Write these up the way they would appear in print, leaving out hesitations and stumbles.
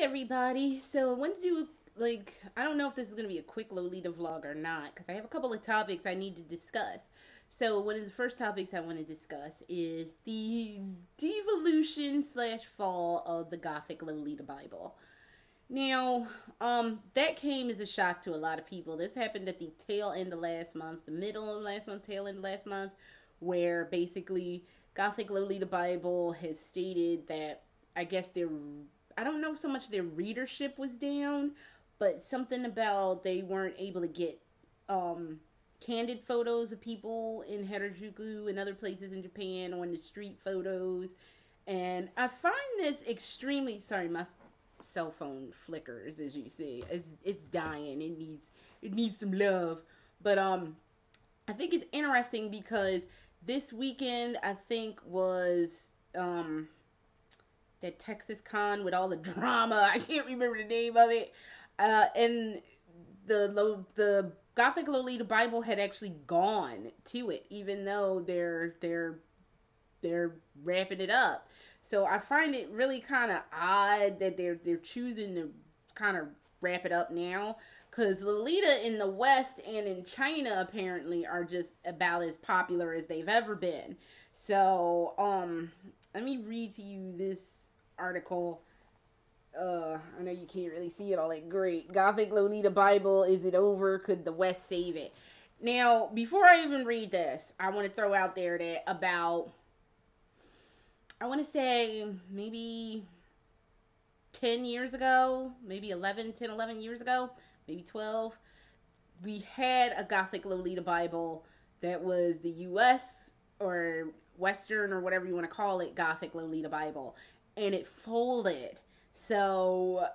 Everybody. So I wanted to do I don't know if this is going to be a quick Lolita vlog or not because I have a couple of topics I need to discuss. So one of the first topics I want to discuss is the devolution slash fall of the Gothic Lolita Bible. Now, that came as a shock to a lot of people. This happened at the tail end of last month, the middle of last month, tail end of last month, where basically Gothic Lolita Bible has stated that I guess I don't know so much their readership was down, but something about they weren't able to get candid photos of people in Harajuku and other places in Japan on the street photos. And I find this extremely sorry, my cell phone flickers as you see. It's dying. It needs some love. But I think it's interesting because this weekend I think was that Texas Con with all the drama. I can't remember the name of it. And the Gothic Lolita Bible had actually gone to it, even though they're wrapping it up. So I find it really kind of odd that they're choosing to kind of wrap it up now, because Lolita in the West and in China apparently are just about as popular as they've ever been. So let me read to you this article. I know you can't really see it all that great. Gothic Lolita Bible, is it over? Could the West save it? Now, before I even read this, I want to throw out there that I want to say maybe 10 years ago, maybe 11 years ago, maybe 12, we had a Gothic Lolita Bible that was the US or Western or whatever you want to call it, Gothic Lolita Bible, and it folded. So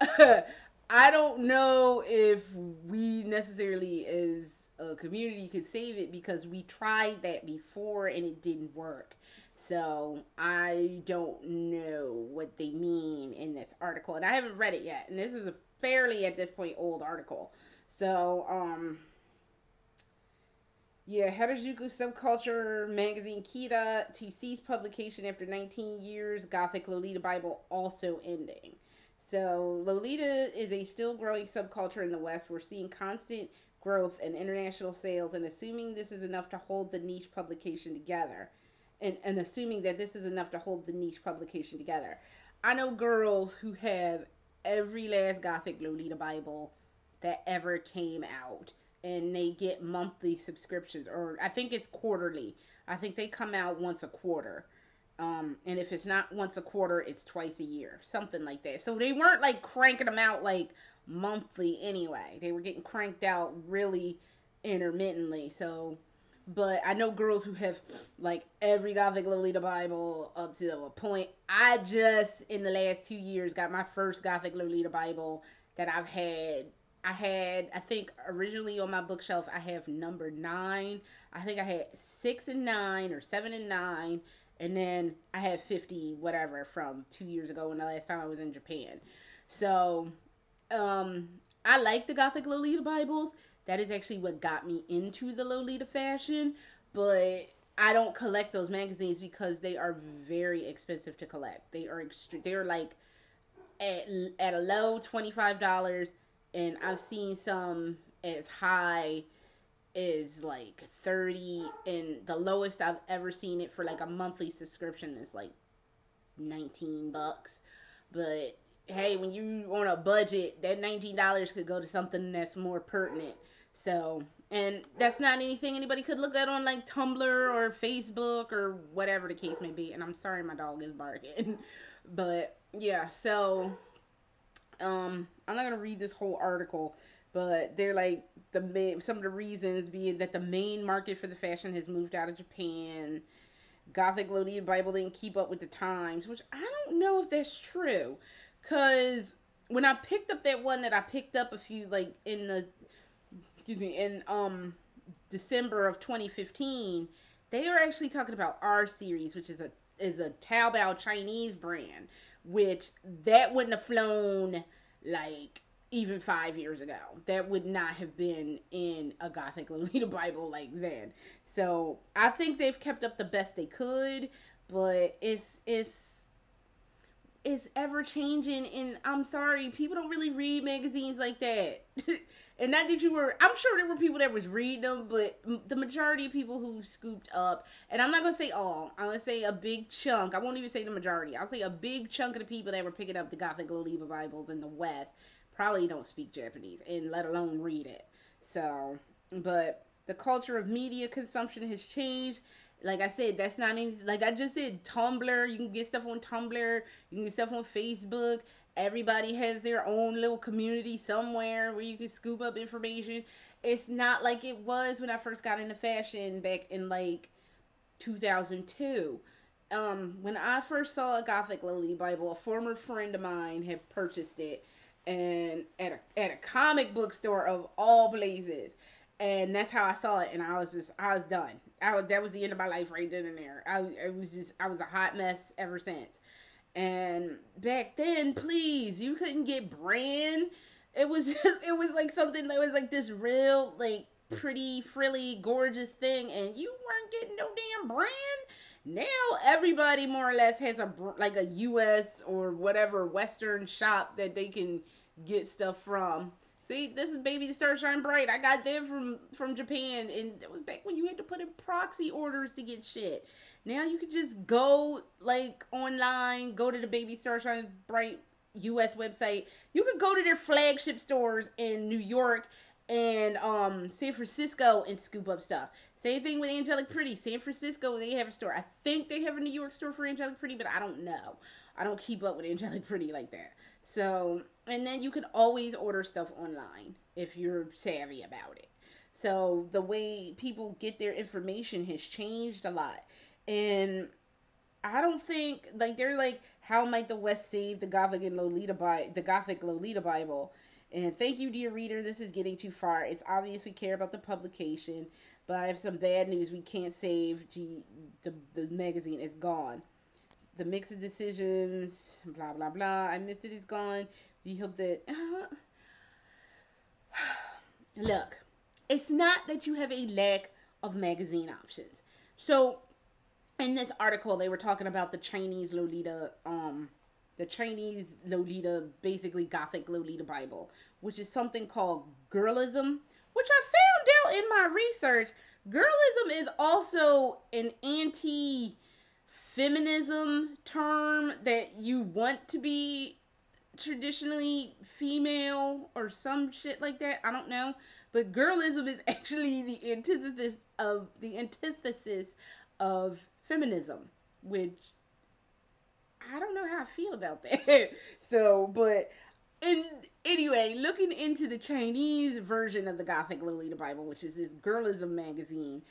I don't know if we necessarily as a community could save it because we tried that before and it didn't work. So I don't know what they mean in this article, and I haven't read it yet. And this is a fairly at this point old article. So yeah, Harajuku Subculture Magazine Kita to cease publication after 19 years. Gothic Lolita Bible also ending. So Lolita is a still growing subculture in the West. We're seeing constant growth and international sales, and assuming this is enough to hold the niche publication together. And assuming that this is enough to hold the niche publication together. I know girls who have every last Gothic Lolita Bible that ever came out, and they get monthly subscriptions, or I think it's quarterly. I think they come out once a quarter. And if it's not once a quarter, it's twice a year, something like that. So they weren't like cranking them out like monthly anyway. They were getting cranked out really intermittently. So, but I know girls who have like every Gothic Lolita Bible up to a point. I just in the last 2 years got my first Gothic Lolita Bible that I've had. I think originally on my bookshelf I have number 9. I think I had 6 and 9 or 7 and 9, and then I had 50 whatever from 2 years ago when the last time I was in Japan. So I like the Gothic Lolita Bibles. That is actually what got me into the Lolita fashion, but I don't collect those magazines because they are very expensive to collect. They're like at a low $25, and I've seen some as high as like 30, and the lowest I've ever seen it for like a monthly subscription is like $19. But hey, when you on a budget, that $19 could go to something that's more pertinent. So, and that's not anything anybody could look at on like Tumblr or Facebook or whatever the case may be. And I'm sorry my dog is barking. But yeah, so I'm not gonna read this whole article, but they're like some of the reasons being that the main market for the fashion has moved out of Japan. Gothic Lolita Bible didn't keep up with the times, which I don't know if that's true, cause when I picked up that one that I picked up a few like in the in December of 2015, they are actually talking about R series, which is a Taobao Chinese brand, which that wouldn't have flown like even 5 years ago. That would not have been in a Gothic Lolita Bible like then. So I think they've kept up the best they could, but it's is ever changing, and I'm sorry, people don't really read magazines like that. And not that you were, I'm sure there were people that was reading them, but the majority of people who scooped up, and I'm not gonna say all, I'm gonna say a big chunk. I won't even say the majority. I'll say a big chunk of the people that were picking up the Gothic Lolita Bibles in the West probably don't speak Japanese, and let alone read it. So, but the culture of media consumption has changed. Like I said, that's not any, like I just said, Tumblr. You can get stuff on Tumblr. You can get stuff on Facebook. Everybody has their own little community somewhere where you can scoop up information. It's not like it was when I first got into fashion back in like 2002. When I first saw a Gothic Lolita Bible, a former friend of mine had purchased it, and at a comic book store of all places, and that's how I saw it, and I was done. That was the end of my life right then and there. I was a hot mess ever since. And back then, please, you couldn't get brand. It was just, it was like something that was like this real, like, pretty, frilly, gorgeous thing, and you weren't getting no damn brand. Now everybody more or less has like a U.S. or whatever Western shop that they can get stuff from. See, this is Baby Star Shine Bright. I got them from Japan, and it was back when you had to put in proxy orders to get shit. Now you could just go like online, go to the Baby Star Shine Bright US website. You could go to their flagship stores in New York and San Francisco and scoop up stuff. Same thing with Angelic Pretty. San Francisco, they have a store. I think they have a New York store for Angelic Pretty, but I don't know. I don't keep up with Angelic Pretty like that. So, and then you can always order stuff online if you're savvy about it. So the way people get their information has changed a lot. And I don't think, like, they're like, how might the West save the Gothic Lolita Bible? And thank you, dear reader. This is getting too far. It's obvious we care about the publication, but I have some bad news. We can't save the magazine. It's gone. The mix of decisions, blah blah blah. I missed it. It's gone. We hope that. Look, it's not that you have a lack of magazine options. So in this article, they were talking about the Chinese Lolita, basically Gothic Lolita Bible, which is something called girlism, which I found out in my research. Girlism is also an anti-feminism term that you want to be traditionally female or some shit like that. I don't know. But girlism is actually the antithesis of feminism, which I don't know how I feel about that. So, but anyway, looking into the Chinese version of the Gothic Lolita Bible, which is this girlism magazine,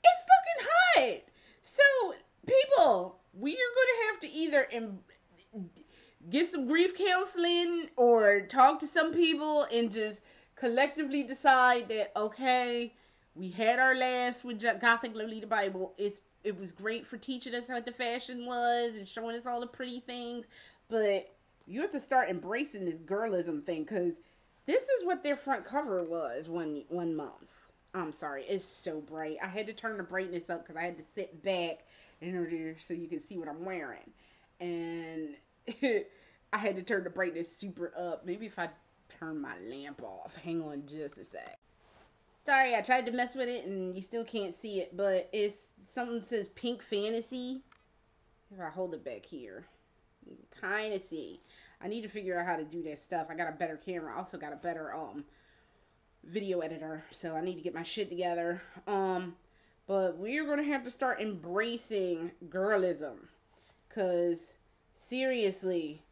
it's looking hot. So, people, we are going to have to either get some grief counseling or talk to some people and just collectively decide that, okay, we had our laughs with Gothic Lolita Bible. It was great for teaching us what the fashion was and showing us all the pretty things, but you have to start embracing this girlism thing, because this is what their front cover was one month. I'm sorry, it's so bright. I had to turn the brightness up because I had to sit back in order so you can see what I'm wearing, and I had to turn the brightness super up. Maybe if I turn my lamp off. Hang on just a sec. Sorry, I tried to mess with it and you still can't see it, but it's something that says Pink Fantasy. If I hold it back here, you can kind of see. I need to figure out how to do that stuff. I got a better camera. I also got a better video editor, so I need to get my shit together. But we're gonna have to start embracing girlism, cause seriously,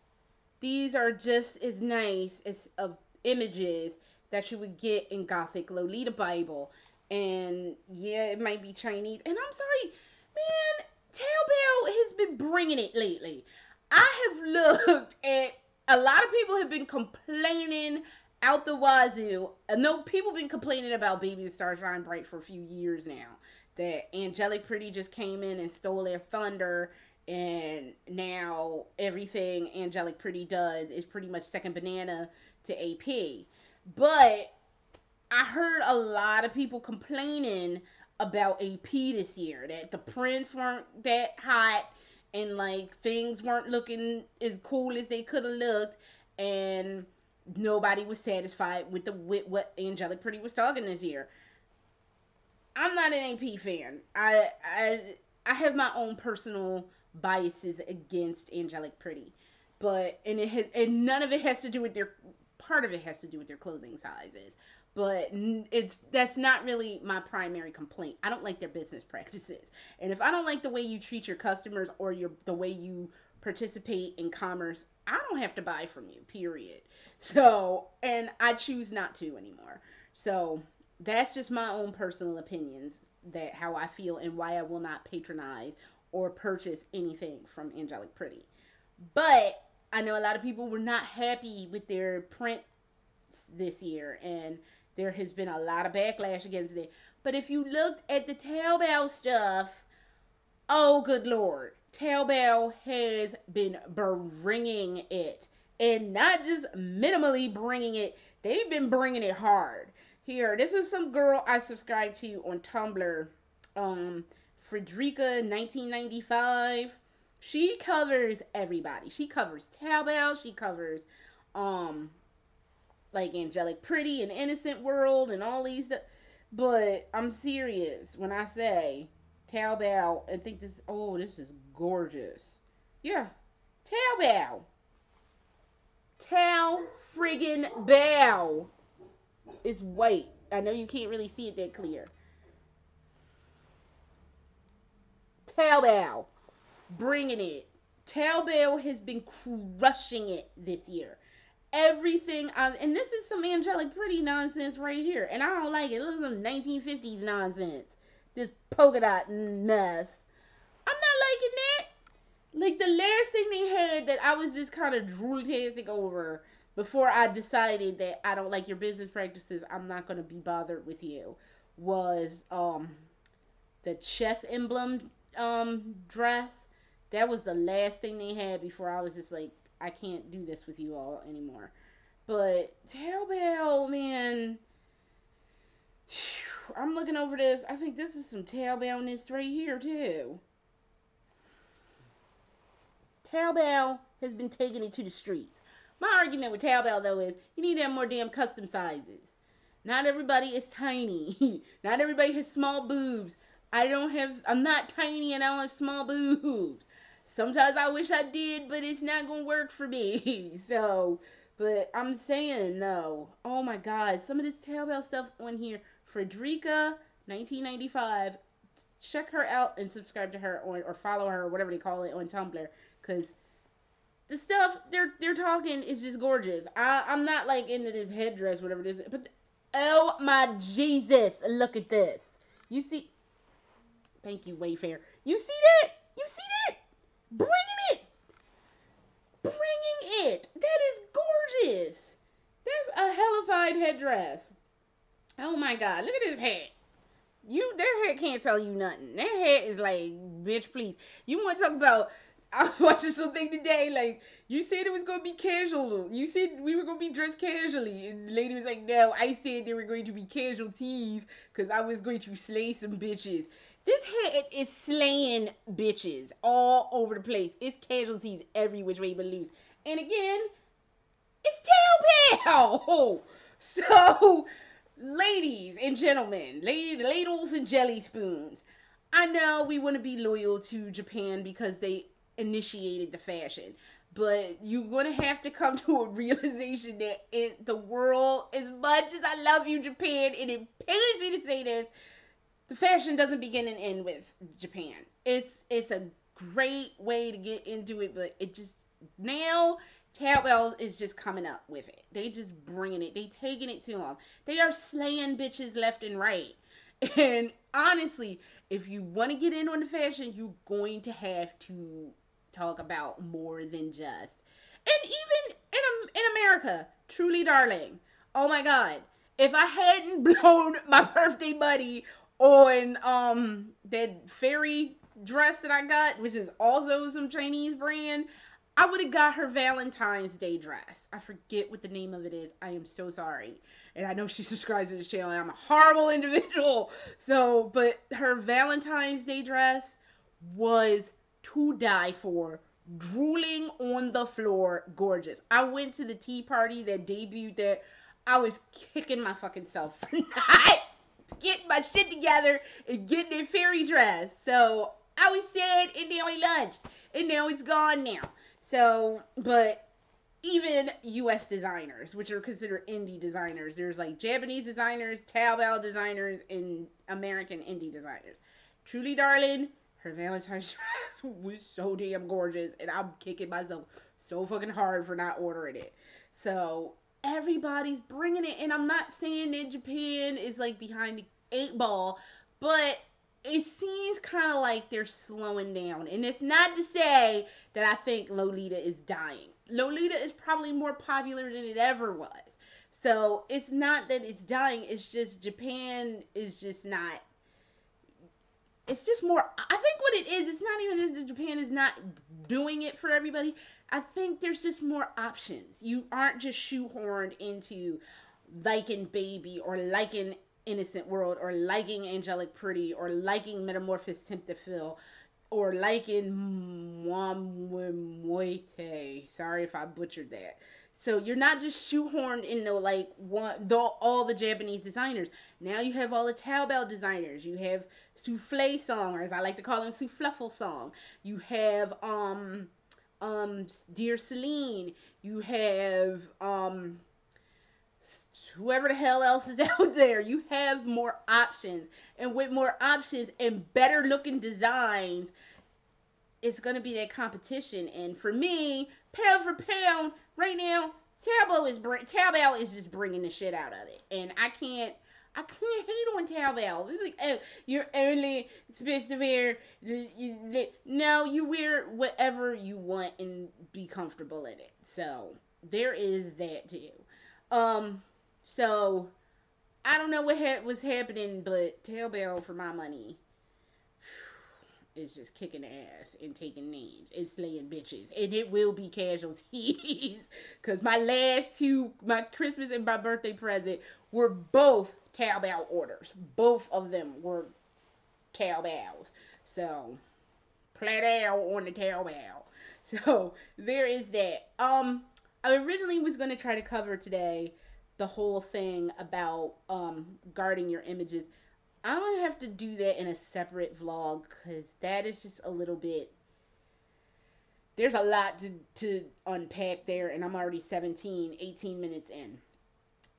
these are just as nice as of images that you would get in Gothic Lolita Bible. And yeah, it might be Chinese. And I'm sorry, man, Taobao has been bringing it lately. I have looked at, a lot of people have been complaining out the wazoo. No, people have been complaining about Baby Star Shine Bright for a few years now. That Angelic Pretty just came in and stole their thunder, and now everything Angelic Pretty does is pretty much second banana to AP. But I heard a lot of people complaining about AP this year, that the prints weren't that hot and like things weren't looking as cool as they could have looked, and nobody was satisfied with what Angelic Pretty was talking this year. I'm not an AP fan. I have my own personal biases against Angelic Pretty, but and none of it has to do with their, part of it has to do with their clothing sizes, but that's not really my primary complaint. I don't like their business practices, and if I don't like the way you treat your customers or the way you participate in commerce, I don't have to buy from you. Period. So, and I choose not to anymore. So that's just my own personal opinions, that how I feel and why I will not patronize or purchase anything from Angelic Pretty. But I know a lot of people were not happy with their print this year, and there has been a lot of backlash against it. But if you looked at the Taobao stuff, oh good lord, Taobao has been bringing it, and not just minimally bringing it, they've been bringing it hard. Here, this is some girl I subscribe to on Tumblr, Frederica 1995. She covers everybody. She covers Taobao. She covers um like Angelic Pretty and Innocent World and all these. But I'm serious when I say Taobao and think this. Oh, this is gorgeous. Yeah, Taobao. Tao friggin' bow. It's white. I know you can't really see it that clear. Taobao, bringing it. Taobao has been crushing it this year. Everything, and this is some Angelic Pretty nonsense right here, and I don't like it. It looks like some 1950s nonsense. This polka dot mess. I'm not liking that. Like the last thing they had that I was just kind of droolistic over before I decided that I don't like your business practices, I'm not going to be bothered with you, was the chest emblem dress. That was the last thing they had before I was just like, I can't do this with you all anymore. But Taobao, man, I'm looking over this. I think this is some Taobao-ness right here too. Taobao has been taking it to the streets. My argument with Taobao though is you need to have more damn custom sizes. Not everybody is tiny. Not everybody has small boobs. I'm not tiny and I don't have small boobs. Sometimes I wish I did, but it's not gonna work for me. So, but I'm saying no. Oh my God, some of this Taobao stuff on here. Frederica, 1995. Check her out and subscribe to her or follow her or whatever they call it on Tumblr, because the stuff they're talking is just gorgeous. I'm not like into this headdress, whatever it is, but oh my Jesus, look at this. You see? Thank you, Wayfair. You see that? You see that? Bringing it. Bringing it. That is gorgeous. That's a hellified headdress. Oh my God. Look at this hat. That hat can't tell you nothing. That hat is like, bitch, please. You want to talk about, I was watching something today, like, you said it was going to be casual. You said we were going to be dressed casually. And the lady was like, no, I said they were going to be casualties because I was going to slay some bitches. This hat is slaying bitches all over the place. It's casualties every which way but loose. And again, it's Taobao. So, ladies and gentlemen, ladles and jelly spoons, I know we want to be loyal to Japan because they initiated the fashion, but you're going to have to come to a realization that the world, as much as I love you, Japan, and it pains me to say this, the fashion doesn't begin and end with Japan. It's a great way to get into it, but it just, now Taobao is just coming up with it. They just bringing it. They taking it to them. They are slaying bitches left and right. And honestly, if you want to get in on the fashion, you're going to have to talk about more than just. And even in America, truly darling, oh my God, if I hadn't blown my birthday buddy on that fairy dress that I got, which is also some Chinese brand, I would have got her Valentine's Day dress. I forget what the name of it is. I am so sorry. And I know she subscribes to this channel and I'm a horrible individual. So, but her Valentine's Day dress was to die for, drooling on the floor, gorgeous. I went to the tea party that debuted there. I was kicking my fucking self for not getting my shit together and getting a fairy dress. So I was sad, and now I lunched, and now it's gone now. So, but even U.S. designers, which are considered indie designers, there's like Japanese designers, Taobao designers, and American indie designers. Truly, darling, her Valentine's dress was so damn gorgeous, and I'm kicking myself so fucking hard for not ordering it. So everybody's bringing it, and I'm not saying that Japan is like behind the eight ball, but it seems kind of like they're slowing down. And it's not to say that I think Lolita is dying. Lolita is probably more popular than it ever was. So it's not that it's dying, it's just Japan is just not. It's just more. I think what it is, it's not even that Japan is not doing it for everybody. I think there's just more options. You aren't just shoehorned into liking Baby or liking Innocent World or liking Angelic Pretty or liking Metamorphosis Temptafil or liking Mwamwete. Sorry if I butchered that. So you're not just shoehorned into like all the Japanese designers. Now you have all the Taobao designers. You have souffle song, or as I like to call them, souffluffle song. You have Dear Celine. You have whoever the hell else is out there. You have more options, and with more options and better looking designs, it's going to be that competition. And for me, pound for pound, right now, Taobao is just bringing the shit out of it, and I can't hate on Taobao. It's like, oh, you're only supposed to wear. No, you wear whatever you want and be comfortable in it. So there is that too. So I don't know what was happening, but Taobao, for my money, is just kicking ass and taking names and slaying bitches, and it will be casualties. Because my Christmas and my birthday present were both Taobao orders. Both of them were Taobaos. So play on the Taobao. So there is that. I originally was going to try to cover today the whole thing about guarding your images. I'm going to have to do that in a separate vlog, because that is just a little bit, there's a lot to unpack there, and I'm already 18 minutes in.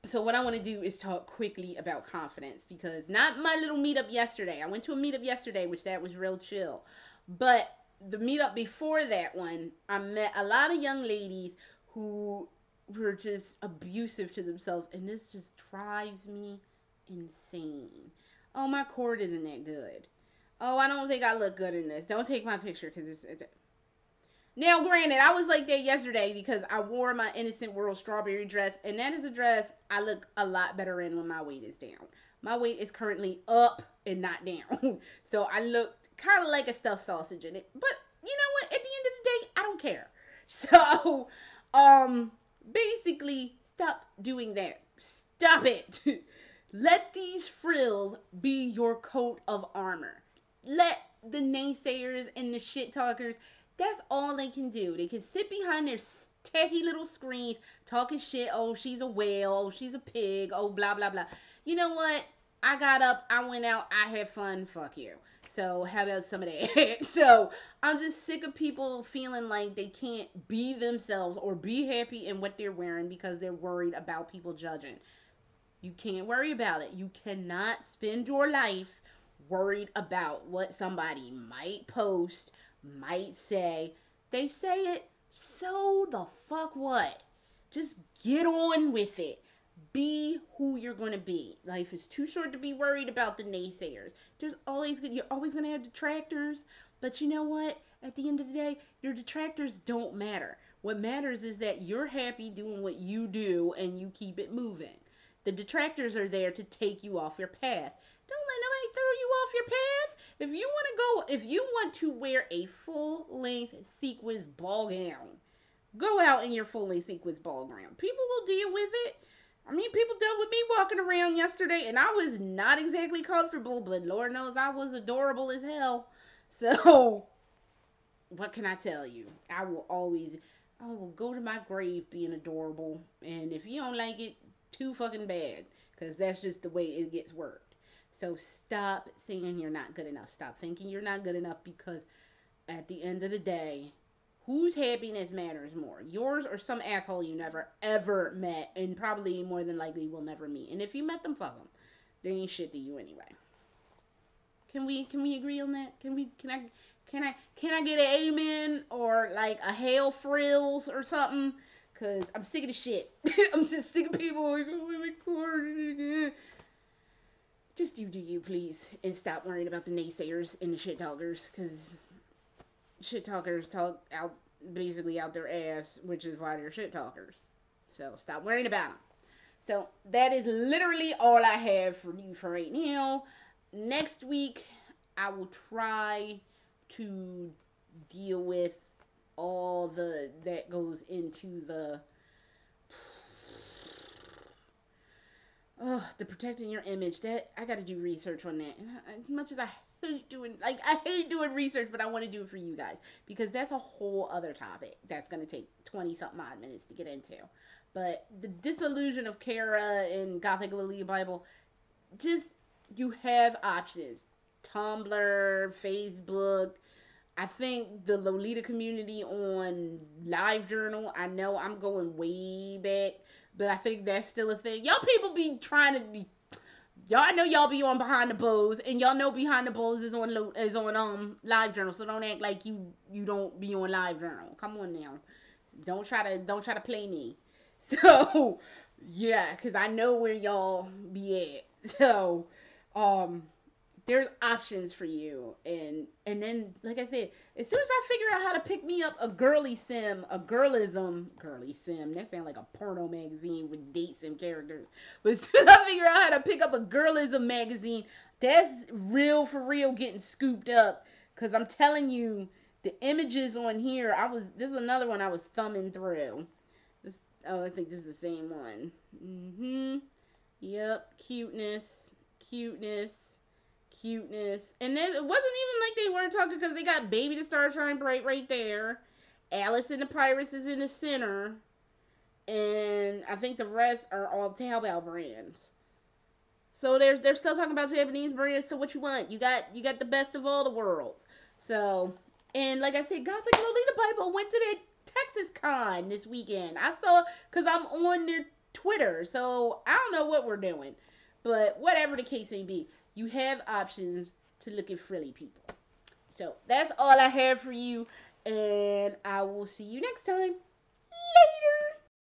So what I want to do is talk quickly about confidence, because not my little meetup yesterday. I went to a meetup yesterday, which that was real chill. But the meetup before that one, I met a lot of young ladies who were just abusive to themselves, and this just drives me insane. Oh, my cord isn't that good. Oh, I don't think I look good in this. Don't take my picture, because it's... Now, granted, I was like that yesterday because I wore my Innocent World strawberry dress, and that is a dress I look a lot better in when my weight is down. My weight is currently up and not down. So I look kind of like a stuffed sausage in it. But, you know what? At the end of the day, I don't care. So, basically, stop doing that. Stop it. Let these frills be your coat of armor. Let the naysayers and the shit talkers, that's all they can do. They can sit behind their tacky little screens talking shit. Oh, she's a whale. Oh, she's a pig. Oh, blah, blah, blah. You know what? I got up. I went out. I had fun. Fuck you. So how about some of that? So I'm just sick of people feeling like they can't be themselves or be happy in what they're wearing because they're worried about people judging. You can't worry about it. You cannot spend your life worried about what somebody might post, might say. They say it, so the fuck what? Just get on with it. Be who you're going to be. Life is too short to be worried about the naysayers. You're always going to have detractors, but you know what? At the end of the day, your detractors don't matter. What matters is that you're happy doing what you do and you keep it moving. The detractors are there to take you off your path. Don't let nobody throw you off your path. If you want to wear a full-length sequins ball gown, go out in your full-length sequins ball gown. People will deal with it. I mean, people dealt with me walking around yesterday, and I was not exactly comfortable, but Lord knows I was adorable as hell. So, what can I tell you? I will go to my grave being adorable. And if you don't like it, too fucking bad. Because that's just the way it gets worked. So stop saying you're not good enough. Stop thinking you're not good enough, because at the end of the day, whose happiness matters more? Yours or some asshole you never ever met and probably more than likely will never meet. And if you met them, fuck them. They ain't shit to you anyway. Can we agree on that? Can I get an amen or like a hail frills or something? Cause I'm sick of the shit. I'm just sick of people like, oh, I recorded it again. Just do you, please, and stop worrying about the naysayers and the shit talkers. Cause shit talkers talk out basically out their ass, which is why they're shit talkers. So stop worrying about them. So that is literally all I have for you for right now. Next week, I will try to deal with all the that goes into the protecting your image. That I got to do research on that. And as much as I hate doing research, but I want to do it for you guys, because that's a whole other topic that's going to take 20 something odd minutes to get into. But the disillusion of Kara and Gothic Lolita Bible, just, you have options. Tumblr, Facebook. I think the Lolita community on LiveJournal, I know I'm going way back, but I think that's still a thing. Y'all people be trying to be, y'all know y'all be on Behind the Bows, and y'all know Behind the Bows is on LiveJournal, so don't act like you don't be on LiveJournal. Come on now. Don't try to play me. So, yeah, because I know where y'all be at. So, there's options for you. And then, like I said, as soon as I figure out how to pick me up a girly sim, girly sim, that sounds like a porno magazine with dates and characters. But as soon as I figure out how to pick up a girlism magazine, that's real for real getting scooped up. Because I'm telling you, the images on here, this is another one I was thumbing through. I think this is the same one. Yep. Cuteness. And then it wasn't even like they weren't talking, because they got Baby the Star Shine Bright right there. Alice and the Pirates is in the center. And I think the rest are all Taobao brands. So they're still talking about Japanese brands. So what you want? You got the best of all the worlds. So, and like I said, Gothic Lolita Bible went to their Texas Con this weekend. I saw, because I'm on their Twitter, so I don't know what we're doing. But whatever the case may be, you have options to look at frilly people. So that's all I have for you, and I will see you next time. Later.